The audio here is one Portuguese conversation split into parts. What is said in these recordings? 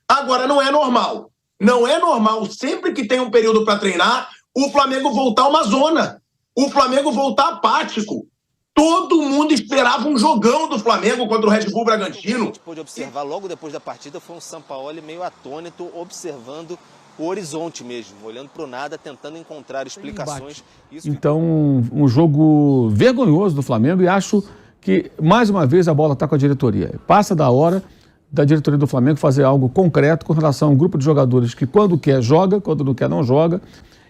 Agora, não é normal. Não é normal, sempre que tem um período para treinar, o Flamengo voltar uma zona. O Flamengo voltar apático. Todo mundo esperava um jogão do Flamengo contra o Red Bull Bragantino. O que a gente pôde observar logo depois da partida foi um Sampaoli meio atônito, observando o horizonte mesmo, olhando para o nada, tentando encontrar explicações. Então, um jogo vergonhoso do Flamengo, e acho que, mais uma vez, a bola está com a diretoria. Passa da hora da diretoria do Flamengo fazer algo concreto com relação a um grupo de jogadores que, quando quer, joga, quando não quer, não joga.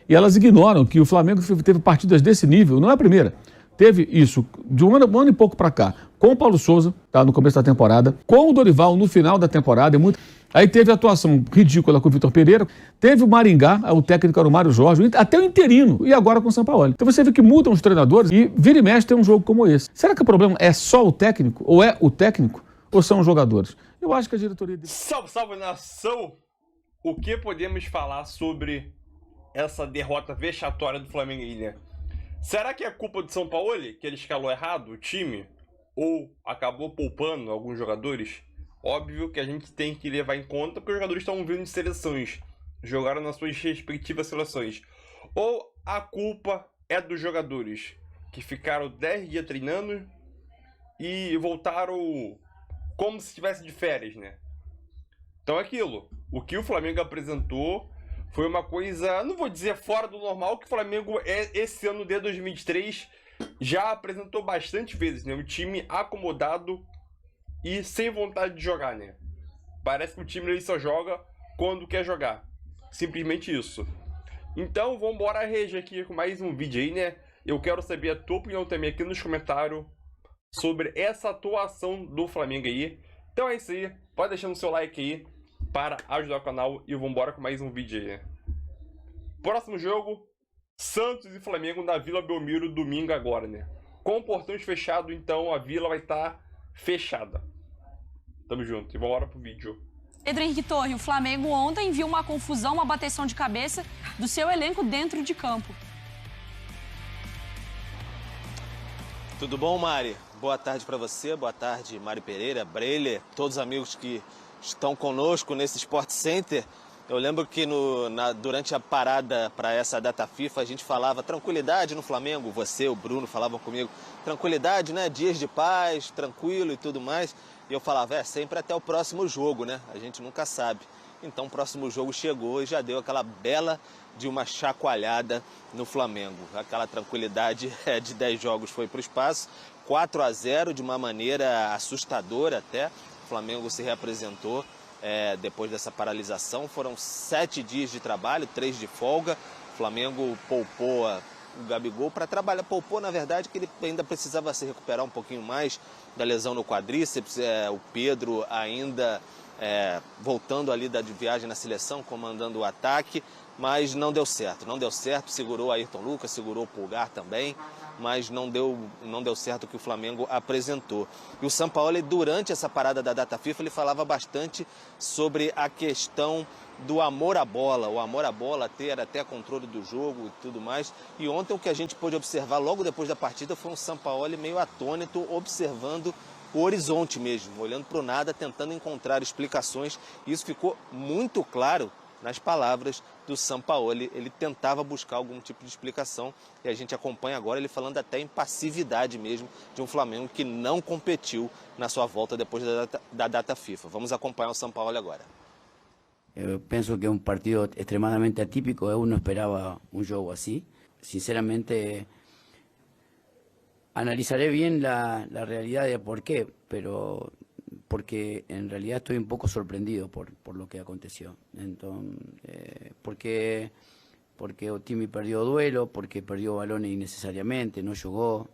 E elas ignoram que o Flamengo teve partidas desse nível, não é a primeira. Teve isso de um ano e pouco para cá, com o Paulo Souza, tá, no começo da temporada, com o Dorival no final da temporada. Aí teve a atuação ridícula com o Vitor Pereira, teve o Maringá, o técnico era o Mário Jorge, até o interino, e agora com o Sampaoli. Então você vê que mudam os treinadores e vira e mexe tem um jogo como esse. Será que o problema é só o técnico, ou é o técnico, ou são os jogadores? Eu acho que a diretoria... Salve, salve, nação! O que podemos falar sobre essa derrota vexatória do Flamengo aí, né? Será que é culpa do São Paulo, que ele escalou errado o time? Ou acabou poupando alguns jogadores? Óbvio que a gente tem que levar em conta porque os jogadores estão vindo de seleções, jogaram nas suas respectivas seleções. Ou a culpa é dos jogadores, que ficaram 10 dias treinando e voltaram como se estivesse de férias, né? Então é aquilo. O que o Flamengo apresentou foi uma coisa, não vou dizer fora do normal, que o Flamengo esse ano de 2023 já apresentou bastante vezes, né? Um time acomodado e sem vontade de jogar, né? Parece que o time ele só joga quando quer jogar. Simplesmente isso. Então, vamos embora reagir aqui com mais um vídeo aí, né? Eu quero saber a tua opinião também aqui nos comentários sobre essa atuação do Flamengo aí. Então é isso aí. Pode deixar o seu like aí para ajudar o canal e vamos embora com mais um vídeo aí. Próximo jogo, Santos e Flamengo na Vila Belmiro, domingo agora, né? Com o portões fechados, então a Vila vai estar fechada. Tamo junto e vamos embora pro vídeo. Pedro Henrique Torre, o Flamengo ontem viu uma confusão, uma bateção de cabeça do seu elenco dentro de campo. Tudo bom, Mari? Boa tarde para você, boa tarde, Mari Pereira, Breiler, todos os amigos que estão conosco nesse Sport Center. Eu lembro que durante a parada para essa data FIFA, a gente falava tranquilidade no Flamengo, você, o Bruno falavam comigo, tranquilidade, né? Dias de paz, tranquilo e tudo mais. E eu falava, sempre até o próximo jogo, né? A gente nunca sabe. Então o próximo jogo chegou e já deu aquela bela de uma chacoalhada no Flamengo. Aquela tranquilidade de 10 jogos foi para o espaço, 4-0 de uma maneira assustadora até. O Flamengo se reapresentou depois dessa paralisação. Foram 7 dias de trabalho, 3 de folga. O Flamengo poupou o Gabigol para trabalhar. Poupou, na verdade, que ele ainda precisava se recuperar um pouquinho mais da lesão no quadríceps. O Pedro ainda voltando ali da viagem na seleção, comandando o ataque. Mas não deu certo, segurou o Ayrton Lucas, segurou o Pulgar também, mas não deu certo o que o Flamengo apresentou. E o Sampaoli, durante essa parada da data FIFA, ele falava bastante sobre a questão do amor à bola, o amor à bola, ter até controle do jogo e tudo mais. E ontem o que a gente pôde observar logo depois da partida foi um Sampaoli meio atônito, observando o horizonte mesmo, olhando para o nada, tentando encontrar explicações. E isso ficou muito claro nas palavras do Sampaoli. Ele tentava buscar algum tipo de explicação e a gente acompanha agora ele falando até em passividade mesmo de um Flamengo que não competiu na sua volta depois da data FIFA. Vamos acompanhar o Sampaoli agora. Eu penso que é um partido extremadamente atípico. Eu não esperava um jogo assim. Sinceramente, analizaré bien la realidad de por qué, pero porque en realidad estoy un poco sorprendido por lo que aconteció. Entonces, porque Otimi perdió duelo, porque perdió balones innecesariamente, no jugó,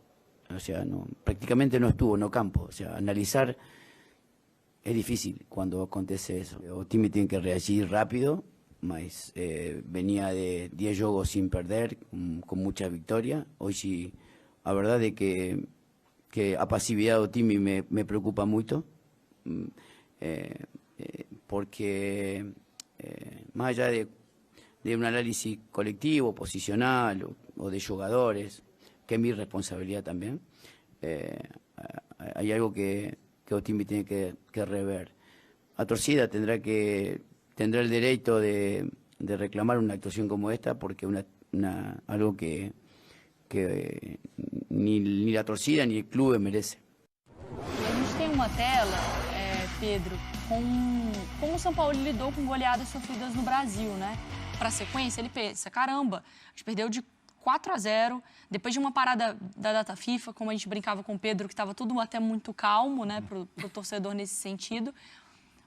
o sea, prácticamente no estuvo en campo. O sea, analizar es difícil cuando acontece eso. Otimi tiene que reagir rápido, mas venía de 10 jogos sin perder, con mucha victoria. Hoy sí, la verdad es que a pasividad de Otimi me preocupa mucho. Porque más allá de un análisis colectivo, posicional o de jugadores, que es mi responsabilidad también, hay algo que Otimi tiene que rever. A Torcida tendrá que tendrá el derecho de reclamar una actuación como esta, porque algo que ni la torcida ni el club merece. A gente tem uma tela, Pedro, com como o São Paulo lidou com goleadas sofridas no Brasil, né? Para a sequência, ele pensa, caramba, a gente perdeu de 4-0, depois de uma parada da data FIFA, como a gente brincava com o Pedro, que estava tudo até muito calmo, né, pro torcedor nesse sentido.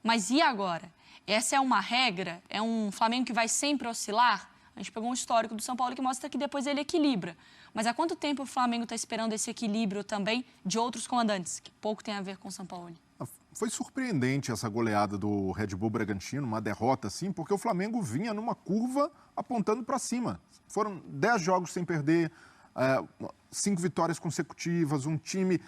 Mas e agora? Essa é uma regra? É um Flamengo que vai sempre oscilar? A gente pegou um histórico do São Paulo que mostra que depois ele equilibra. Mas há quanto tempo o Flamengo está esperando esse equilíbrio também de outros comandantes, que pouco tem a ver com o São Paulo? Foi surpreendente essa goleada do Red Bull Bragantino, uma derrota assim, porque o Flamengo vinha numa curva apontando para cima. Foram 10 jogos sem perder, 5 vitórias consecutivas, um time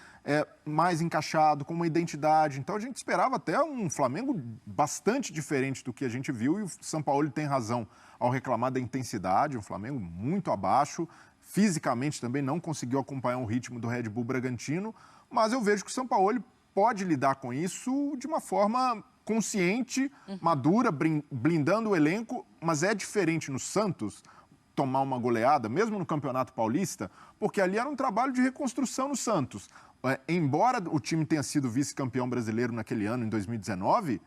mais encaixado, com uma identidade. Então a gente esperava até um Flamengo bastante diferente do que a gente viu, e o São Paulo tem razão ao reclamar da intensidade, um Flamengo muito abaixo, fisicamente também não conseguiu acompanhar o ritmo do Red Bull Bragantino, mas eu vejo que o São Paulo pode lidar com isso de uma forma consciente, madura, blindando o elenco, mas é diferente no Santos tomar uma goleada, mesmo no Campeonato Paulista, porque ali era um trabalho de reconstrução no Santos. Embora o time tenha sido vice-campeão brasileiro naquele ano, em 2019,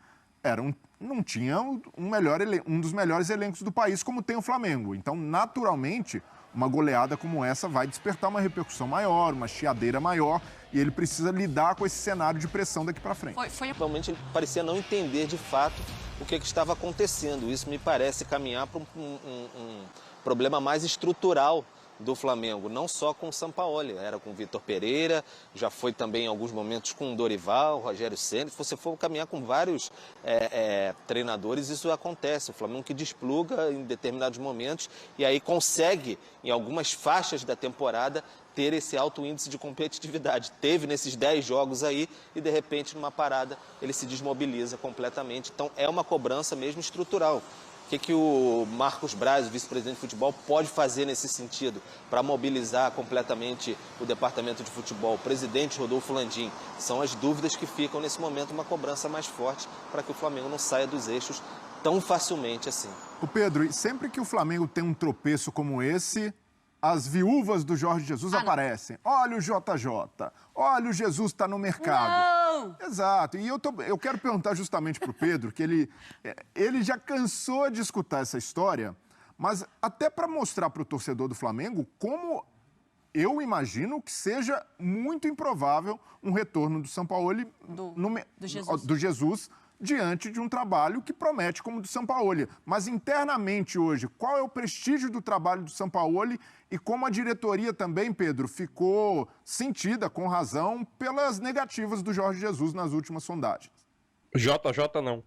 não tinha um dos melhores elencos do país, como tem o Flamengo. Então, naturalmente, uma goleada como essa vai despertar uma repercussão maior, uma chiadeira maior, e ele precisa lidar com esse cenário de pressão daqui para frente. Realmente ele parecia não entender de fato o que estava acontecendo. Isso me parece caminhar para um problema mais estrutural do Flamengo, não só com o Sampaoli, era com o Vitor Pereira, já foi também em alguns momentos com o Dorival, o Rogério Ceni. Se você for caminhar com vários treinadores, isso acontece. O Flamengo que despluga em determinados momentos e aí consegue, em algumas faixas da temporada, ter esse alto índice de competitividade. Teve nesses 10 jogos aí e, de repente, numa parada, ele se desmobiliza completamente. Então, é uma cobrança mesmo estrutural. O que o Marcos Braz, o vice-presidente de futebol, pode fazer nesse sentido para mobilizar completamente o departamento de futebol? O presidente Rodolfo Landim, são as dúvidas que ficam nesse momento, uma cobrança mais forte para que o Flamengo não saia dos eixos tão facilmente assim. O Pedro, e sempre que o Flamengo tem um tropeço como esse, as viúvas do Jorge Jesus aparecem. Olha o JJ, olha o Jesus está no mercado. Não! Exato, e eu quero perguntar justamente para o Pedro, que ele já cansou de escutar essa história, mas até para mostrar para o torcedor do Flamengo como eu imagino que seja muito improvável um retorno do Sampaoli do Jesus diante de um trabalho que promete como o do Sampaoli. Mas internamente hoje, qual é o prestígio do trabalho do Sampaoli e como a diretoria também, Pedro, ficou sentida, com razão, pelas negativas do Jorge Jesus nas últimas sondagens? JJ não.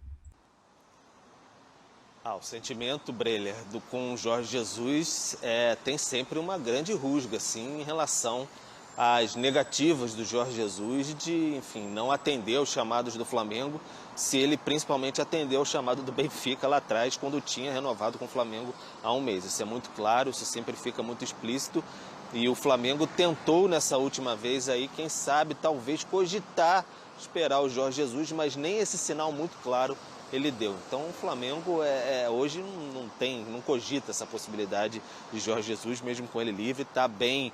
O sentimento, Breler, com o Jorge Jesus tem sempre uma grande rusga, assim, em relação às negativas do Jorge Jesus de, enfim, não atender aos chamados do Flamengo, se ele principalmente atendeu ao chamado do Benfica lá atrás, quando tinha renovado com o Flamengo há um mês. Isso é muito claro, isso sempre fica muito explícito. E o Flamengo tentou nessa última vez aí, quem sabe, talvez cogitar esperar o Jorge Jesus, mas nem esse sinal muito claro ele deu. Então o Flamengo hoje não cogita essa possibilidade de Jorge Jesus, mesmo com ele livre, está bem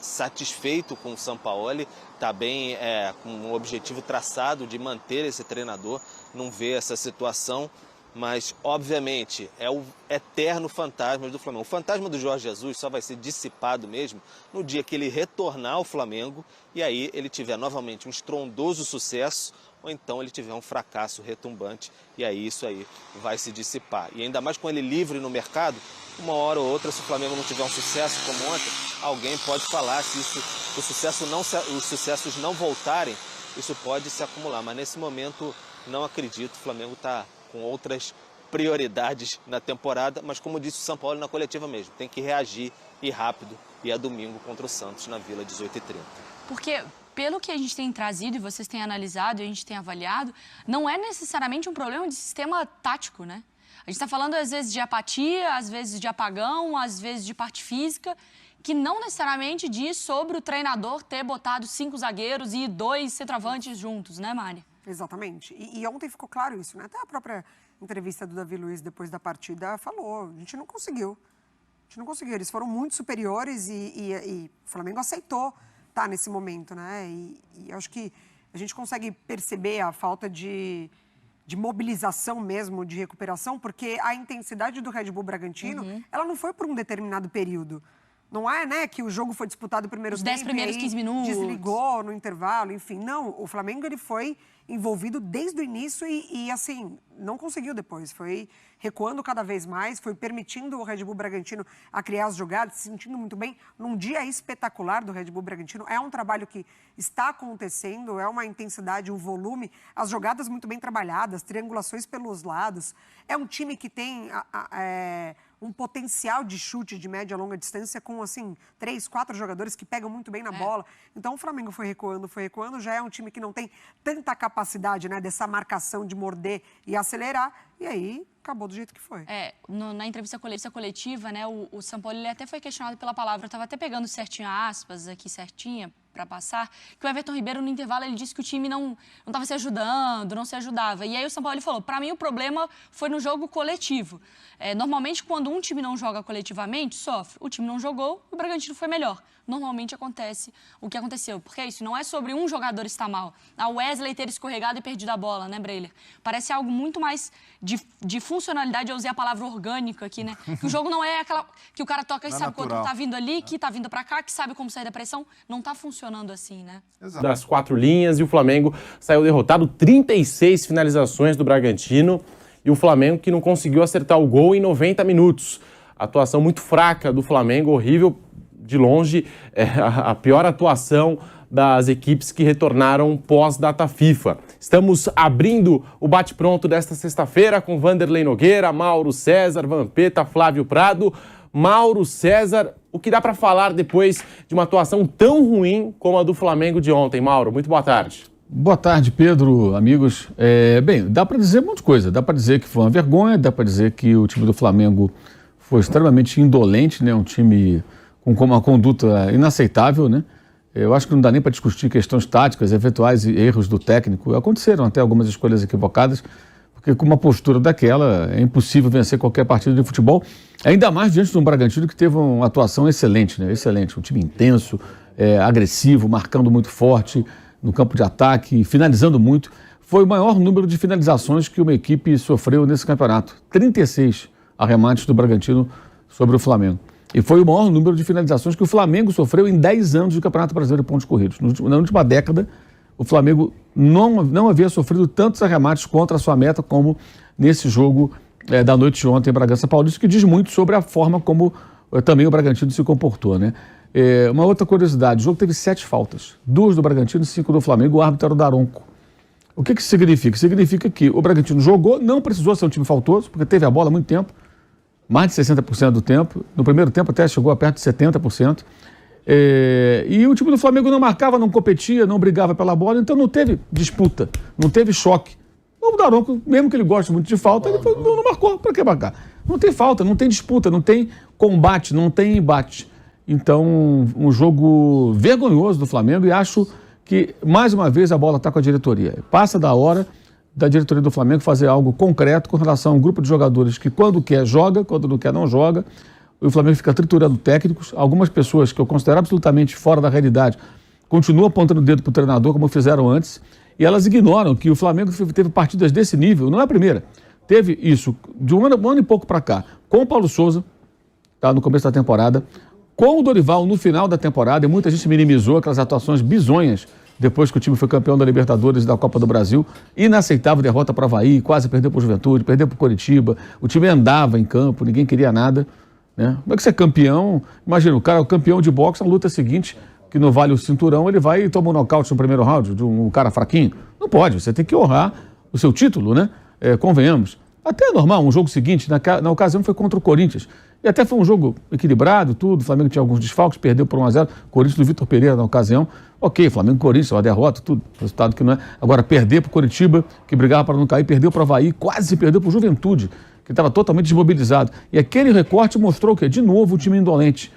satisfeito com o Sampaoli, está bem com um objetivo traçado de manter esse treinador, não vê essa situação, mas obviamente é o eterno fantasma do Flamengo. O fantasma do Jorge Jesus só vai ser dissipado mesmo no dia que ele retornar ao Flamengo e aí ele tiver novamente um estrondoso sucesso, ou então ele tiver um fracasso retumbante, e aí isso aí vai se dissipar. E ainda mais com ele livre no mercado, uma hora ou outra, se o Flamengo não tiver um sucesso como ontem, alguém pode falar, se os sucessos não voltarem, isso pode se acumular. Mas nesse momento, não acredito, o Flamengo está com outras prioridades na temporada, mas como disse o São Paulo na coletiva mesmo, tem que reagir e rápido, e é domingo contra o Santos na Vila, 18h30. Porque, pelo que a gente tem trazido e vocês têm analisado e a gente tem avaliado, não é necessariamente um problema de sistema tático, né? A gente está falando, às vezes, de apatia, às vezes de apagão, às vezes de parte física, que não necessariamente diz sobre o treinador ter botado 5 zagueiros e 2 centroavantes juntos, né, Mari? Exatamente. E ontem ficou claro isso, né? Até a própria entrevista do Davi Luiz depois da partida, falou, a gente não conseguiu. Eles foram muito superiores e o Flamengo aceitou estar nesse momento, né? E acho que a gente consegue perceber a falta de mobilização mesmo, de recuperação, porque a intensidade do Red Bull Bragantino, ela não foi por um determinado período. Não é, né, que o jogo foi disputado primeiro tempo, 10 primeiros 15 minutos. Desligou no intervalo, enfim. Não, o Flamengo ele foi envolvido desde o início e assim, não conseguiu depois. Foi recuando cada vez mais, foi permitindo o Red Bull Bragantino a criar as jogadas, se sentindo muito bem. Num dia espetacular do Red Bull Bragantino, é um trabalho que está acontecendo, é uma intensidade, um volume, as jogadas muito bem trabalhadas, triangulações pelos lados. É um time que tem um potencial de chute de média e longa distância com, assim, 3, 4 jogadores que pegam muito bem na bola. Então, o Flamengo foi recuando, já é um time que não tem tanta capacidade, né, dessa marcação de morder e acelerar, e aí acabou do jeito que foi. Na entrevista coletiva, né, o Sampaoli ele até foi questionado pela palavra, eu estava até pegando certinho aspas aqui, certinha, para passar, que o Everton Ribeiro, no intervalo, ele disse que o time não estava se ajudando, não se ajudava. E aí o Sampaoli falou, para mim o problema foi no jogo coletivo. Normalmente, quando um time não joga coletivamente, sofre. O time não jogou, o Bragantino foi melhor. Normalmente acontece o que aconteceu. Porque isso não é sobre um jogador estar mal. A Wesley ter escorregado e perdido a bola, né, Breiler? Parece algo muito mais de funcionalidade. Eu usei a palavra orgânica aqui, né? Que o jogo não é aquela que o cara toca e sabe quando tá vindo ali, que tá vindo para cá, que sabe como sair da pressão. Não tá funcionando assim, né? Exato. Das 4 linhas, e o Flamengo saiu derrotado. 36 finalizações do Bragantino. E o Flamengo que não conseguiu acertar o gol em 90 minutos. Atuação muito fraca do Flamengo, horrível. De longe, a pior atuação das equipes que retornaram pós-data FIFA. Estamos abrindo o bate-pronto desta sexta-feira com Vanderlei Nogueira, Mauro César, Vampeta, Flávio Prado. Mauro César, o que dá para falar depois de uma atuação tão ruim como a do Flamengo de ontem? Mauro, muito boa tarde. Boa tarde, Pedro, amigos. Bem, dá para dizer muita coisa. Dá para dizer que foi uma vergonha, dá para dizer que o time do Flamengo foi extremamente indolente, né? Um time com uma conduta inaceitável, né? Eu acho que não dá nem para discutir questões táticas, eventuais erros do técnico. Aconteceram até algumas escolhas equivocadas, porque com uma postura daquela é impossível vencer qualquer partida de futebol, ainda mais diante de um Bragantino que teve uma atuação excelente, né? Excelente, um time intenso, agressivo, marcando muito forte no campo de ataque, finalizando muito. Foi o maior número de finalizações que uma equipe sofreu nesse campeonato. 36 arremates do Bragantino sobre o Flamengo. E foi o maior número de finalizações que o Flamengo sofreu em 10 anos de Campeonato Brasileiro de Pontos Corridos. Na última década, o Flamengo não havia sofrido tantos arremates contra a sua meta como nesse jogo da noite de ontem em Bragança Paulista, que diz muito sobre a forma como também o Bragantino se comportou, né? Uma outra curiosidade, o jogo teve 7 faltas, 2 do Bragantino e 5 do Flamengo, o árbitro era o Daronco. O que isso significa? Significa que o Bragantino jogou, não precisou ser um time faltoso, porque teve a bola há muito tempo, mais de 60% do tempo, no primeiro tempo até chegou a perto de 70%, e o time do Flamengo não marcava, não competia, não brigava pela bola, então não teve disputa, não teve choque. O Daronco, mesmo que ele goste muito de falta, ele não marcou, para que marcar? Não tem falta, não tem disputa, não tem combate, não tem embate. Então, um jogo vergonhoso do Flamengo, e acho que, mais uma vez, a bola está com a diretoria. Passa da hora da diretoria do Flamengo fazer algo concreto com relação a um grupo de jogadores que, quando quer, joga, quando não quer, não joga. O Flamengo fica triturando técnicos. Algumas pessoas que eu considero absolutamente fora da realidade continuam apontando o dedo para o treinador, como fizeram antes, e elas ignoram que o Flamengo teve partidas desse nível. Não é a primeira. Teve isso de um ano e pouco para cá, com o Paulo Souza, tá, no começo da temporada, com o Dorival no final da temporada, e muita gente minimizou aquelas atuações bizonhas depois que o time foi campeão da Libertadores e da Copa do Brasil. Inaceitável derrota para o Avaí, quase perdeu para o Juventude, perdeu para o Coritiba. O time andava em campo, ninguém queria nada, né? Como é que você é campeão? Imagina, o cara é o campeão de boxe, na luta seguinte, que não vale o cinturão, ele vai e toma um nocaute no primeiro round de um cara fraquinho. Não pode, você tem que honrar o seu título, né? Convenhamos. Até é normal, um jogo seguinte, na ocasião foi contra o Corinthians. E até foi um jogo equilibrado, tudo. O Flamengo tinha alguns desfalques, perdeu por 1-0. Corinthians do Vitor Pereira na ocasião. Ok, Flamengo e Corinthians, uma derrota, tudo. Resultado que não é. Agora, perder para o Coritiba, que brigava para não cair, perdeu para o Avaí, quase perdeu para o Juventude, que estava totalmente desmobilizado. E aquele recorte mostrou o quê? De novo o time indolente.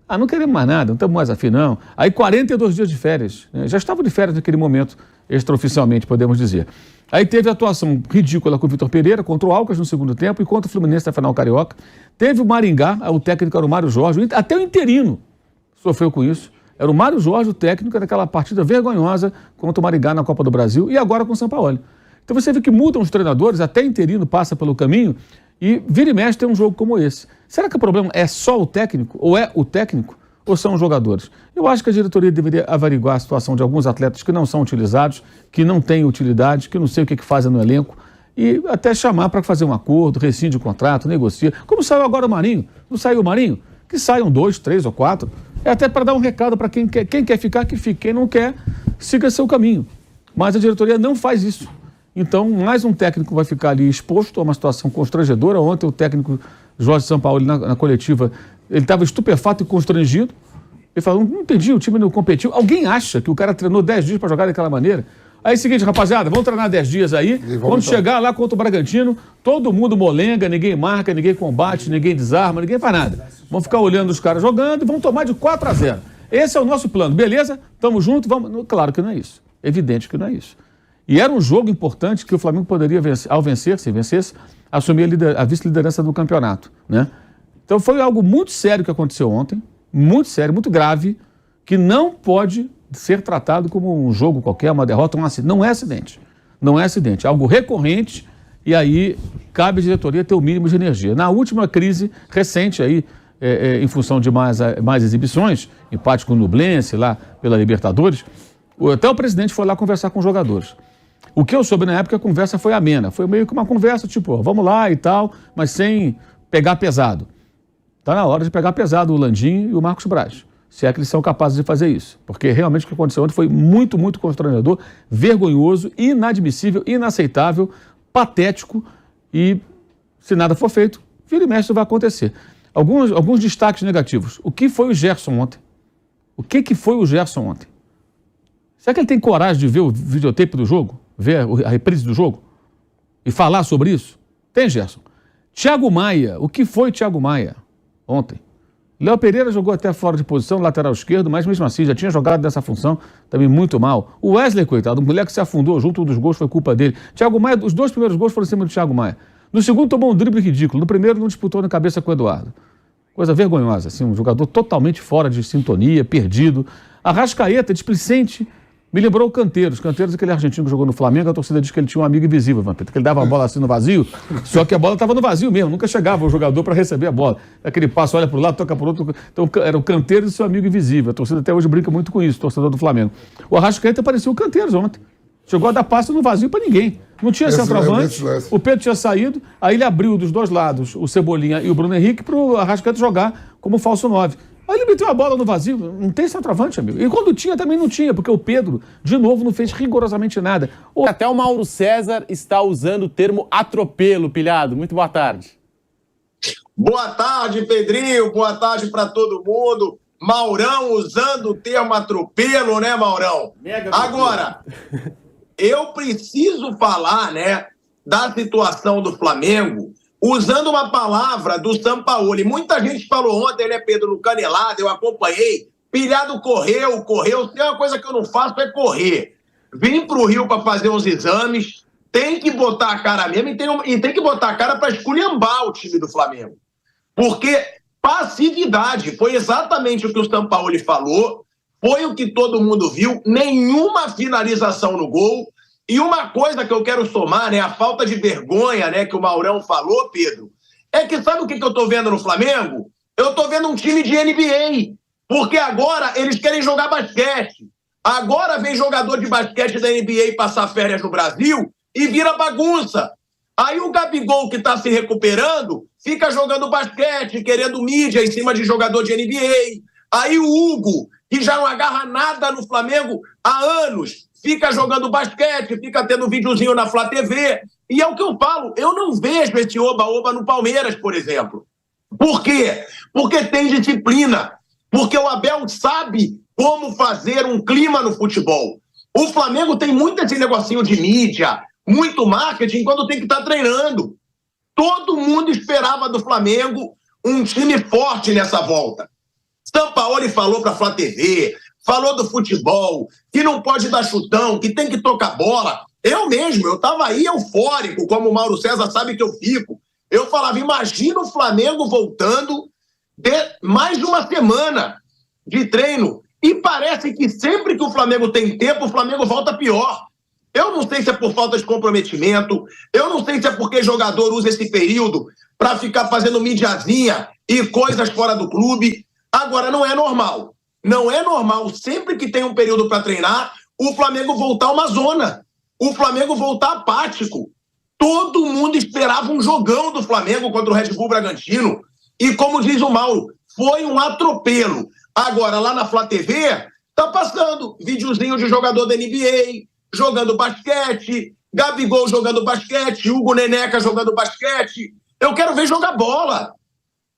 Não queremos mais nada, não estamos mais afim, não. Aí 42 dias de férias, né? Já estava de férias naquele momento, extraoficialmente, podemos dizer. Aí teve a atuação ridícula com o Vitor Pereira contra o Alcas no segundo tempo e contra o Fluminense na final carioca. Teve o Maringá, o técnico era o Mário Jorge, até o interino sofreu com isso. Era o Mário Jorge, o técnico, daquela partida vergonhosa contra o Maringá na Copa do Brasil e agora com o Sampaoli. Então você vê que mudam os treinadores, até interino passa pelo caminho e vira e mexe tem um jogo como esse. Será que o problema é só o técnico? Ou é o técnico? Ou são os jogadores? Eu acho que a diretoria deveria averiguar a situação de alguns atletas que não são utilizados, que não têm utilidade, que não sei o que fazem no elenco, e até chamar para fazer um acordo, rescinde o contrato, negocia. Como saiu agora o Marinho? Não saiu o Marinho? Que saiam 2, 3 ou 4. É até para dar um recado para quem quer ficar, que fique. Quem não quer, siga seu caminho. Mas a diretoria não faz isso. Então, mais um técnico vai ficar ali exposto a uma situação constrangedora. Ontem o técnico Jorge Sampaoli, na coletiva, ele estava estupefato e constrangido. Ele falou, não entendi, o time não competiu. Alguém acha que o cara treinou 10 dias para jogar daquela maneira? Aí é o seguinte, rapaziada, vamos treinar 10 dias aí. Quando chegar lá contra o Bragantino, todo mundo molenga, ninguém marca, ninguém combate, ninguém desarma, ninguém faz nada. Vamos ficar olhando os caras jogando e vamos tomar de 4-0. Esse é o nosso plano, beleza? Tamo junto, vamos... Claro que não é isso. Evidente que não é isso. E era um jogo importante que o Flamengo poderia, ao vencer, se vencesse, assumir a vice-liderança do campeonato, né? Então foi algo muito sério que aconteceu ontem, muito sério, muito grave, que não pode ser tratado como um jogo qualquer, uma derrota, um acidente. Não é acidente. Não é acidente. É algo recorrente e aí cabe à diretoria ter o mínimo de energia. Na última crise recente aí, em função de mais exibições, empate com o Nublense lá pela Libertadores, até o presidente foi lá conversar com os jogadores. O que eu soube na época, a conversa foi amena. Foi meio que uma conversa tipo, ó, vamos lá e tal, mas sem pegar pesado. Está na hora de pegar pesado o Landim e o Marcos Braz, se é que eles são capazes de fazer isso. Porque realmente o que aconteceu ontem foi muito, muito constrangedor, vergonhoso, inadmissível, inaceitável, patético e, se nada for feito, vira e mexe isso vai acontecer. Alguns destaques negativos. O que foi o Gerson ontem? O que foi o Gerson ontem? Será que ele tem coragem de ver o videotape do jogo? Ver a reprise do jogo? E falar sobre isso? Tem, Gerson. Thiago Maia. O que foi Thiago Maia ontem? Léo Pereira jogou até fora de posição, lateral esquerdo, mas mesmo assim já tinha jogado dessa função também muito mal. O Wesley, coitado, o moleque que se afundou junto dos gols, foi culpa dele. Thiago Maia, os 2 primeiros gols foram em cima do Thiago Maia. No segundo tomou um drible ridículo, no primeiro não disputou na cabeça com o Eduardo. Coisa vergonhosa, assim, um jogador totalmente fora de sintonia, perdido. Arrascaeta, displicente, me lembrou o Canteiros. Canteiros, aquele argentino que jogou no Flamengo, a torcida diz que ele tinha um amigo invisível, Vampeta, que ele dava a bola assim no vazio, só que a bola estava no vazio mesmo, nunca chegava o jogador para receber a bola. Aquele passo, olha para o lado, toca para o outro. Então era o Canteiros e seu amigo invisível. A torcida até hoje brinca muito com isso, torcedor do Flamengo. O Arrascaeta parecia o Canteiros ontem. Chegou a dar passe no vazio para ninguém. Não tinha centroavante, o Pedro tinha saído, aí ele abriu dos dois lados, o Cebolinha e o Bruno Henrique, para o Arrascaeta jogar como falso 9. Aí ele meteu a bola no vazio, não tem centroavante, amigo. E quando tinha, também não tinha, porque o Pedro, de novo, não fez rigorosamente nada. Até o Mauro César está usando o termo atropelo, Pilhado. Muito boa tarde. Boa tarde, Pedrinho. Boa tarde para todo mundo. Maurão usando o termo atropelo, né, Maurão? Agora, eu preciso falar, né, da situação do Flamengo, usando uma palavra do Sampaoli. Muita gente falou ontem, né, Pedro, no Canelada, eu acompanhei. Pilhado correu. Se é uma coisa que eu não faço, é correr. Vim pro Rio para fazer uns exames, tem que botar a cara mesmo e tem que botar a cara para esculhambar o time do Flamengo. Porque passividade, foi exatamente o que o Sampaoli falou, foi o que todo mundo viu, nenhuma finalização no gol. E uma coisa que eu quero somar, né, a falta de vergonha, né, que o Maurão falou, Pedro, é que sabe o que eu tô vendo no Flamengo? Eu tô vendo um time de NBA, porque agora eles querem jogar basquete. Agora vem jogador de basquete da NBA passar férias no Brasil e vira bagunça. Aí o Gabigol, que tá se recuperando, fica jogando basquete, querendo mídia em cima de jogador de NBA. Aí o Hugo, que já não agarra nada no Flamengo há anos, fica jogando basquete, fica tendo videozinho na Flá TV. E é o que eu falo, eu não vejo esse oba-oba no Palmeiras, por exemplo. Por quê? Porque tem disciplina. Porque o Abel sabe como fazer um clima no futebol. O Flamengo tem muito esse negocinho de mídia, muito marketing, quando tem que estar treinando. Todo mundo esperava do Flamengo um time forte nessa volta. Sampaoli falou para a Flá TV, falou do futebol, que não pode dar chutão, que tem que tocar bola. Eu mesmo, eu estava aí eufórico, como o Mauro César sabe que eu fico. Eu falava, imagina o Flamengo voltando de mais de uma semana de treino. E parece que sempre que o Flamengo tem tempo, o Flamengo volta pior. Eu não sei se é por falta de comprometimento, eu não sei se é porque jogador usa esse período para ficar fazendo mídiazinha e coisas fora do clube. Agora, não é normal. Não é normal, sempre que tem um período para treinar, o Flamengo voltar uma zona. O Flamengo voltar apático. Todo mundo esperava um jogão do Flamengo contra o Red Bull Bragantino. E como diz o Mauro, foi um atropelo. Agora, lá na Flá TV, tá passando videozinho de jogador da NBA, jogando basquete, Gabigol jogando basquete, Hugo Neneca jogando basquete. Eu quero ver jogar bola.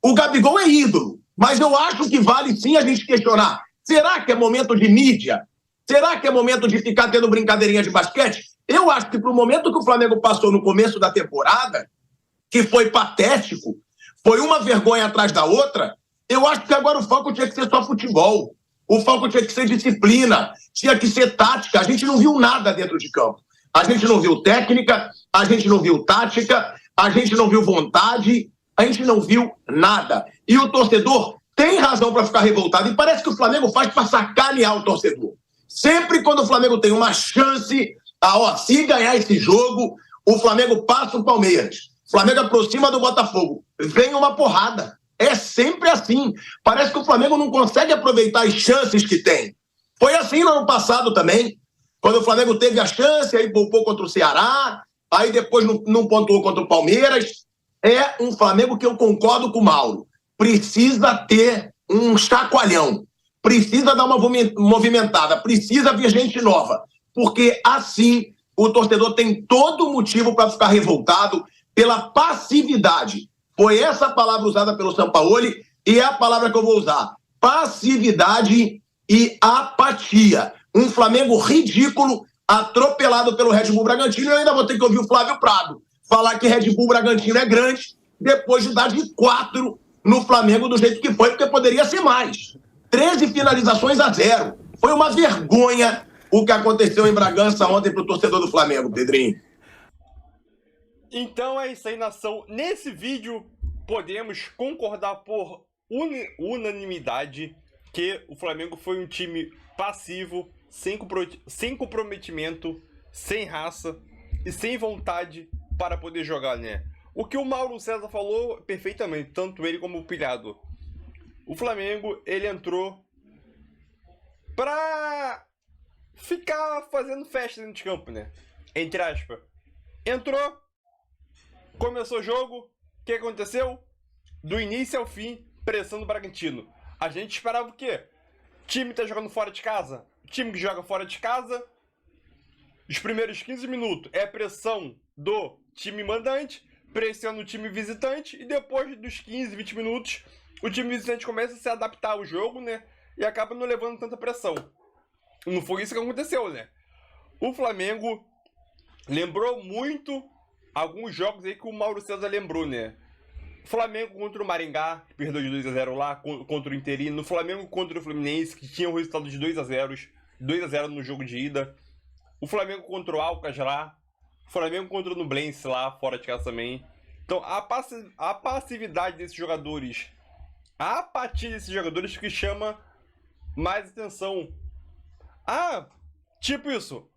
O Gabigol é ídolo, mas eu acho que vale sim a gente questionar. Será que é momento de mídia? Será que é momento de ficar tendo brincadeirinha de basquete? Eu acho que pro momento que o Flamengo passou no começo da temporada, que foi patético, foi uma vergonha atrás da outra, eu acho que agora o foco tinha que ser só futebol. O foco tinha que ser disciplina, tinha que ser tática. A gente não viu nada dentro de campo. A gente não viu técnica, a gente não viu tática, a gente não viu vontade, a gente não viu nada. E o torcedor tem razão para ficar revoltado. E parece que o Flamengo faz para sacanear o torcedor. Sempre quando o Flamengo tem uma chance, se ganhar esse jogo, o Flamengo passa o Palmeiras. O Flamengo aproxima do Botafogo. Vem uma porrada. É sempre assim. Parece que o Flamengo não consegue aproveitar as chances que tem. Foi assim no ano passado também, quando o Flamengo teve a chance, aí poupou contra o Ceará, aí depois não pontuou contra o Palmeiras. É um Flamengo que eu concordo com o Mauro. Precisa ter um chacoalhão. Precisa dar uma movimentada. Precisa vir gente nova. Porque assim o torcedor tem todo motivo para ficar revoltado pela passividade. Foi essa a palavra usada pelo Sampaoli e é a palavra que eu vou usar. Passividade e apatia. Um Flamengo ridículo, atropelado pelo Red Bull Bragantino. E eu ainda vou ter que ouvir o Flávio Prado falar que Red Bull Bragantino é grande depois de dar de 4 no Flamengo do jeito que foi, porque poderia ser mais. 13 finalizações a 0. Foi uma vergonha o que aconteceu em Bragança ontem para o torcedor do Flamengo, Pedrinho. Então é isso aí, nação. Nesse vídeo, podemos concordar por unanimidade que o Flamengo foi um time passivo, sem comprometimento, sem raça e sem vontade para poder jogar, né? O que o Mauro César falou perfeitamente, tanto ele como o Pilhado. O Flamengo, ele entrou pra ficar fazendo festa dentro de campo, né? Entre aspas. Entrou, começou o jogo, o que aconteceu? Do início ao fim, pressão do Bragantino. A gente esperava o quê? O time tá jogando fora de casa. O time que joga fora de casa, os primeiros 15 minutos é pressão do time mandante, pressiona o time visitante, e depois dos 15, 20 minutos, o time visitante começa a se adaptar ao jogo, né? E acaba não levando tanta pressão. Não foi isso que aconteceu, né? O Flamengo lembrou muito alguns jogos aí que o Mauro César lembrou, né? Flamengo contra o Maringá, que perdeu de 2-0 lá, contra o Interino. Flamengo contra o Fluminense, que tinha o resultado de 2-0 no jogo de ida. O Flamengo contra o Alcas lá. O Flamengo contra o Nublense lá, fora de casa também. Então, a passividade desses jogadores, a apatia desses jogadores que chama mais atenção. Tipo isso.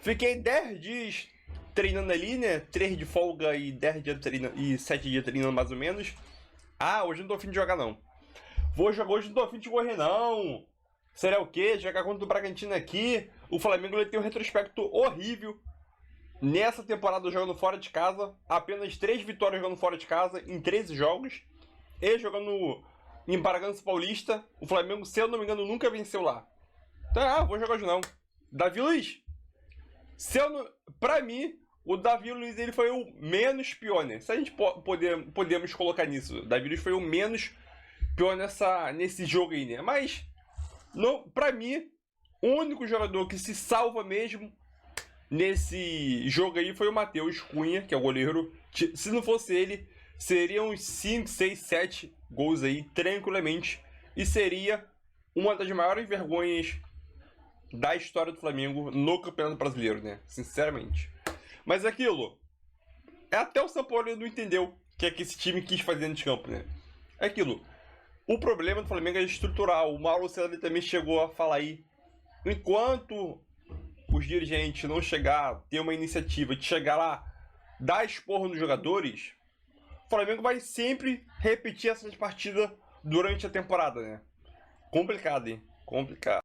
Fiquei 10 dias treinando ali, né? 3 de folga e 10 dias treinando, e 7 dias treinando mais ou menos. Hoje não tô afim de jogar não. Hoje não tô afim de correr não. Será o quê? Jogar contra o Bragantino aqui. O Flamengo ele tem um retrospecto horrível nessa temporada jogando fora de casa. Apenas 3 vitórias jogando fora de casa em 13 jogos. E jogando em Bragança Paulista. O Flamengo, se eu não me engano, nunca venceu lá. Então, vou jogar hoje não. Davi Luiz. Pra mim, o Davi Luiz ele foi o menos pior, né? Se a gente podemos colocar nisso. O Davi Luiz foi o menos pior nesse jogo aí, né? Mas, pra mim, o único jogador que se salva mesmo nesse jogo aí foi o Matheus Cunha, que é o goleiro. Se não fosse ele, seriam uns 5, 6, 7 gols aí, tranquilamente. E seria uma das maiores vergonhas da história do Flamengo no Campeonato Brasileiro, né? Sinceramente. Mas aquilo, até o São Paulo não entendeu o que é que esse time quis fazer dentro de campo, né? É aquilo. O problema do Flamengo é estrutural. O Mauro César também chegou a falar aí. Enquanto os dirigentes não ter uma iniciativa de chegar lá, dar esporro nos jogadores, o Flamengo vai sempre repetir essas partidas durante a temporada, né? Complicado, hein? Complicado.